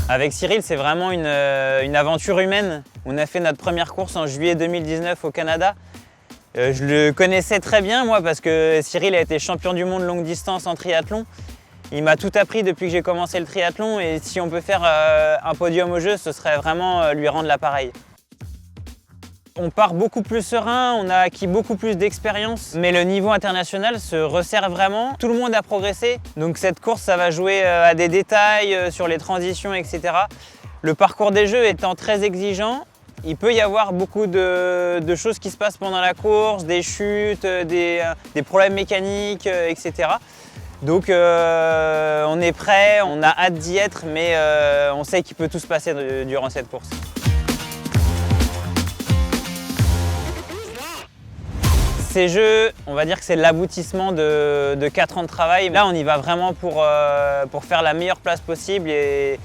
Avec Cyril, c'est vraiment une aventure humaine. On a fait notre première course en juillet 2019 au Canada. Je le connaissais très bien, moi, parce que Cyril a été champion du monde longue distance en triathlon. Il m'a tout appris depuis que j'ai commencé le triathlon et si on peut faire un podium au jeu, ce serait vraiment lui rendre l'appareil. On part beaucoup plus serein, on a acquis beaucoup plus d'expérience, mais le niveau international se resserre vraiment. Tout le monde a progressé, donc cette course, ça va jouer à des détails, sur les transitions, etc. Le parcours des jeux étant très exigeant, il peut y avoir beaucoup de choses qui se passent pendant la course, des chutes, des problèmes mécaniques, etc. Donc on est prêt, on a hâte d'y être, mais on sait qu'il peut tout se passer durant cette course. Ces jeux, on va dire que c'est l'aboutissement de 4 ans de travail. Là, on y va vraiment pour faire la meilleure place possible et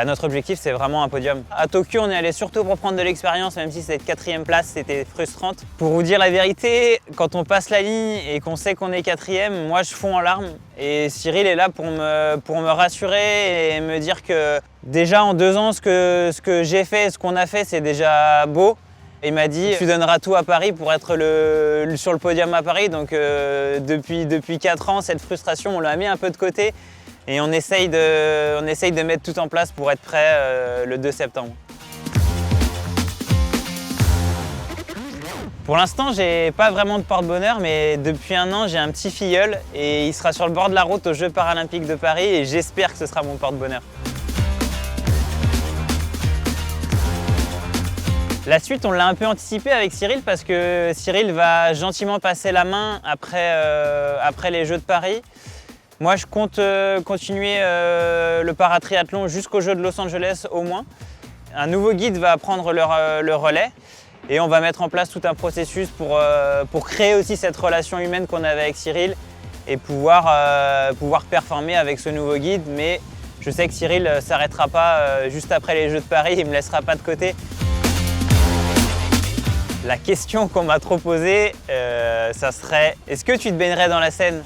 notre objectif, c'est vraiment un podium. À Tokyo, on est allé surtout pour prendre de l'expérience, même si cette 4e place, c'était frustrante. Pour vous dire la vérité, quand on passe la ligne et qu'on sait qu'on est 4e, moi, je fonds en larmes. Et Cyril est là pour me rassurer et me dire que déjà en 2 ans, ce que j'ai fait et ce qu'on a fait, c'est déjà beau. Il m'a dit « Tu donneras tout à Paris pour être sur le podium à Paris ». Donc depuis 4 ans, cette frustration, on l'a mis un peu de côté et on essaye de mettre tout en place pour être prêt le 2 septembre. Pour l'instant, j'ai pas vraiment de porte-bonheur, mais depuis 1 an, j'ai un petit filleul et il sera sur le bord de la route aux Jeux paralympiques de Paris et j'espère que ce sera mon porte-bonheur. La suite, on l'a un peu anticipé avec Cyril parce que Cyril va gentiment passer la main après les Jeux de Paris. Moi, je compte continuer le paratriathlon jusqu'aux Jeux de Los Angeles au moins. Un nouveau guide va prendre le relais et on va mettre en place tout un processus pour créer aussi cette relation humaine qu'on avait avec Cyril et pouvoir performer avec ce nouveau guide. Mais je sais que Cyril ne s'arrêtera pas juste après les Jeux de Paris, il ne me laissera pas de côté. La question qu'on m'a trop posée, ça serait « Est-ce que tu te baignerais dans la Seine ?»